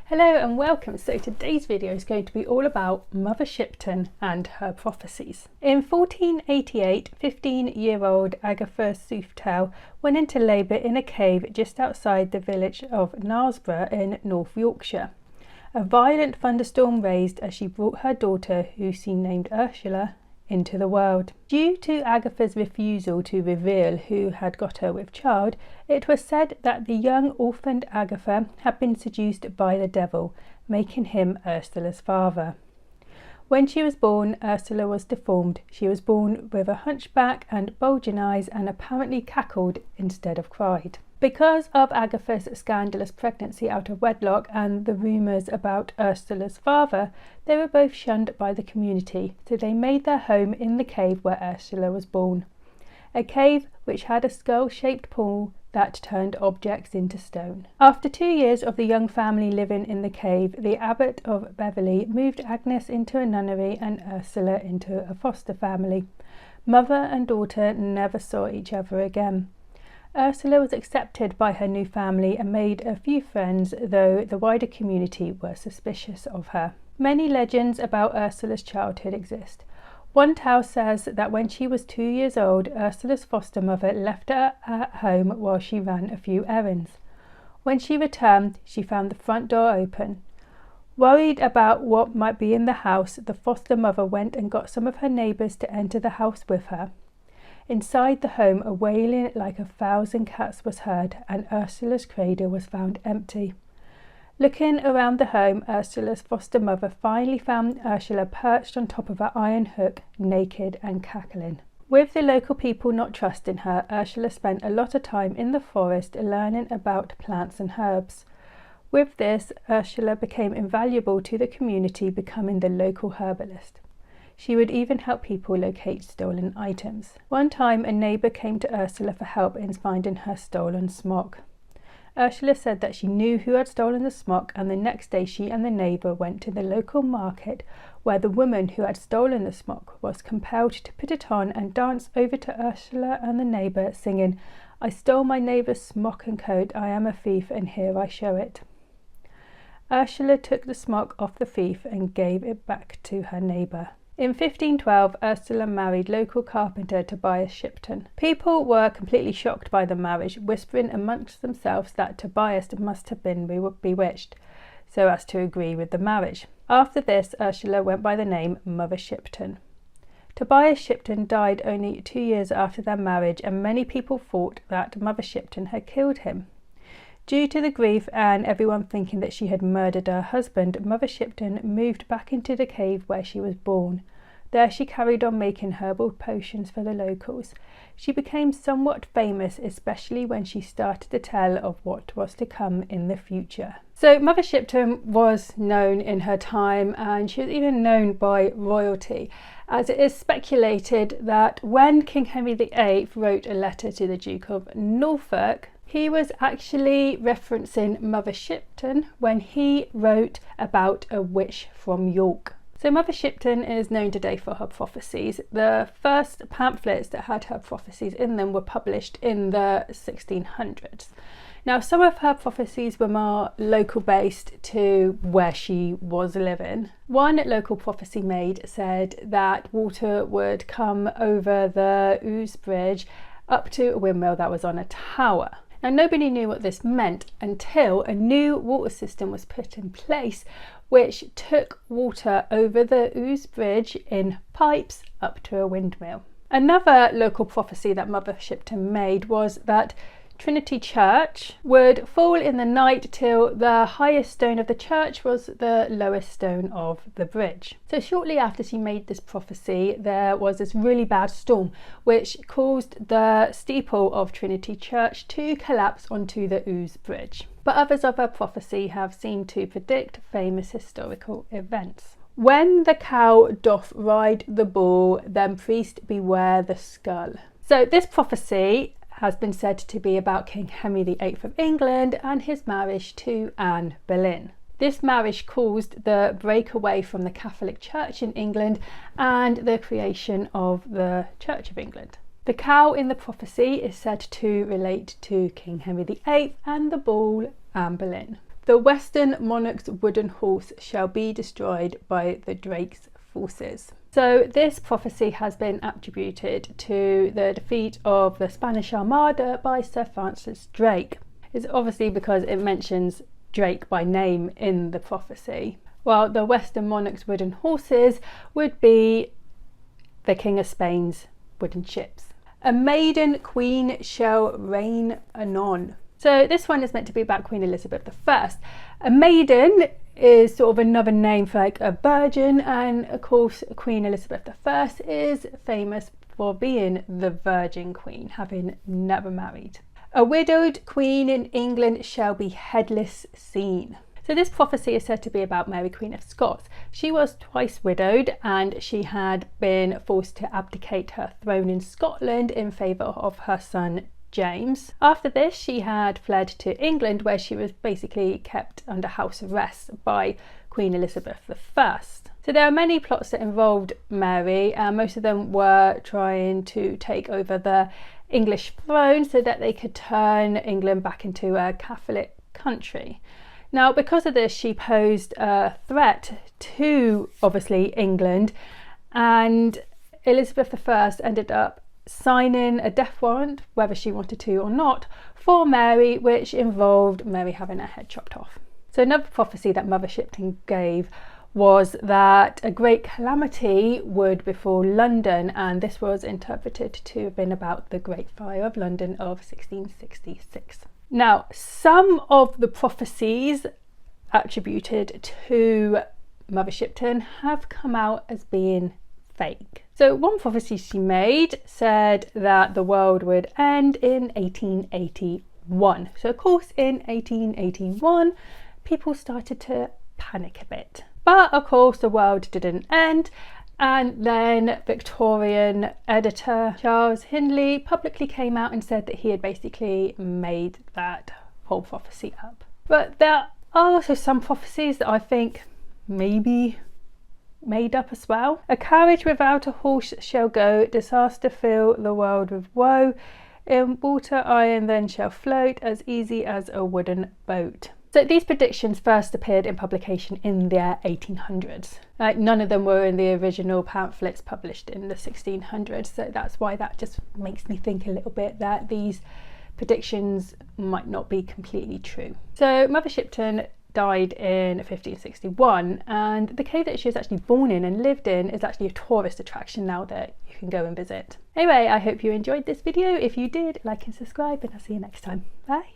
Hello and welcome. So today's video is going to be all about Mother Shipton and her prophecies. In 1488, 15-year-old Agatha Soothtel went into labour in a cave just outside the village of Knaresborough in North Yorkshire. A violent thunderstorm raised as she brought her daughter, who she named Ursula, into the world. Due to Agatha's refusal to reveal who had got her with child, it was said that the young orphaned Agatha had been seduced by the devil, making him Ursula's father. When she was born, Ursula was deformed. She was born with a hunchback and bulging eyes and apparently cackled instead of cried. Because of Agatha's scandalous pregnancy out of wedlock and the rumours about Ursula's father, they were both shunned by the community, so they made their home in the cave where Ursula was born. A cave which had a skull-shaped pool that turned objects into stone. After 2 years of the young family living in the cave, the abbot of Beverley moved Agnes into a nunnery and Ursula into a foster family. Mother and daughter never saw each other again. Ursula was accepted by her new family and made a few friends, though the wider community were suspicious of her. Many legends about Ursula's childhood exist. One tale says that when she was 2 years old, Ursula's foster mother left her at home while she ran a few errands. When she returned, she found the front door open. Worried about what might be in the house, the foster mother went and got some of her neighbours to enter the house with her. Inside the home, a wailing like 1,000 cats was heard, and Ursula's cradle was found empty. Looking around the home, Ursula's foster mother finally found Ursula perched on top of an iron hook, naked and cackling. With the local people not trusting her, Ursula spent a lot of time in the forest learning about plants and herbs. With this, Ursula became invaluable to the community, becoming the local herbalist. She would even help people locate stolen items. One time, a neighbour came to Ursula for help in finding her stolen smock. Ursula said that she knew who had stolen the smock, and the next day she and the neighbour went to the local market where the woman who had stolen the smock was compelled to put it on and dance over to Ursula and the neighbour, singing, "I stole my neighbour's smock and coat, I am a thief and here I show it." Ursula took the smock off the thief and gave it back to her neighbour. In 1512, Ursula married local carpenter Tobias Shipton. People were completely shocked by the marriage, whispering amongst themselves that Tobias must have been bewitched, so as to agree with the marriage. After this, Ursula went by the name Mother Shipton. Tobias Shipton died only 2 years after their marriage, and many people thought that Mother Shipton had killed him. Due to the grief and everyone thinking that she had murdered her husband, Mother Shipton moved back into the cave where she was born. There she carried on making herbal potions for the locals. She became somewhat famous, especially when she started to tell of what was to come in the future. So Mother Shipton was known in her time, and she was even known by royalty, as it is speculated that when King Henry VIII wrote a letter to the Duke of Norfolk, he was actually referencing Mother Shipton when he wrote about a witch from York. So Mother Shipton is known today for her prophecies. The first pamphlets that had her prophecies in them were published in the 1600s. Now, some of her prophecies were more local based to where she was living. One local prophecy made said that water would come over the Ouse Bridge up to a windmill that was on a tower. Now, nobody knew what this meant until a new water system was put in place, which took water over the Ouse Bridge in pipes up to a windmill. Another local prophecy that Mother Shipton made was that Trinity Church would fall in the night till the highest stone of the church was the lowest stone of the bridge. So shortly after she made this prophecy, there was this really bad storm which caused the steeple of Trinity Church to collapse onto the Ouse Bridge. But others of her prophecy have seemed to predict famous historical events. When the cow doth ride the bull, then priest beware the skull. So this prophecy has been said to be about King Henry VIII of England and his marriage to Anne Boleyn. This marriage caused the breakaway from the Catholic Church in England and the creation of the Church of England. The cow in the prophecy is said to relate to King Henry VIII and the bull, Anne Boleyn. The Western monarch's wooden horse shall be destroyed by the Drake's forces. So this prophecy has been attributed to the defeat of the Spanish Armada by Sir Francis Drake. It's obviously because it mentions Drake by name in the prophecy, while the Western monarch's wooden horses would be the King of Spain's wooden ships. A maiden queen shall reign anon. So this one is meant to be about Queen Elizabeth I. A maiden is sort of another name for like a virgin, and of course Queen Elizabeth I is famous for being the Virgin Queen, having never married. A widowed queen in England shall be headless seen. So this prophecy is said to be about Mary, Queen of Scots. She was twice widowed, and she had been forced to abdicate her throne in Scotland in favour of her son James. After this, she had fled to England, where she was basically kept under house arrest by Queen Elizabeth I. So there are many plots that involved Mary, and most of them were trying to take over the English throne so that they could turn England back into a Catholic country. Now, because of this, she posed a threat to, obviously, England, and Elizabeth I ended up signing a death warrant, whether she wanted to or not, for Mary, which involved Mary having her head chopped off. So another prophecy that Mother Shipton gave was that a great calamity would befall London, and this was interpreted to have been about the Great Fire of London of 1666. Now, some of the prophecies attributed to Mother Shipton have come out as being fake. So one prophecy she made said that the world would end in 1881. So of course in 1881 people started to panic a bit. But of course the world didn't end, and then Victorian editor Charles Hindley publicly came out and said that he had basically made that whole prophecy up. But there are also some prophecies that I think maybe made up as well. A carriage without a horse shall go, disaster fill the world with woe. In water iron then shall float, as easy as a wooden boat. So these predictions first appeared in publication in the 1800s. None of them were in the original pamphlets published in the 1600s, so that's why that just makes me think a little bit that these predictions might not be completely true. So Mother Shipton died in 1561, and the cave that she was actually born in and lived in is actually a tourist attraction now that you can go and visit. Anyway, I hope you enjoyed this video. If you did, like and subscribe, and I'll see you next time. Bye.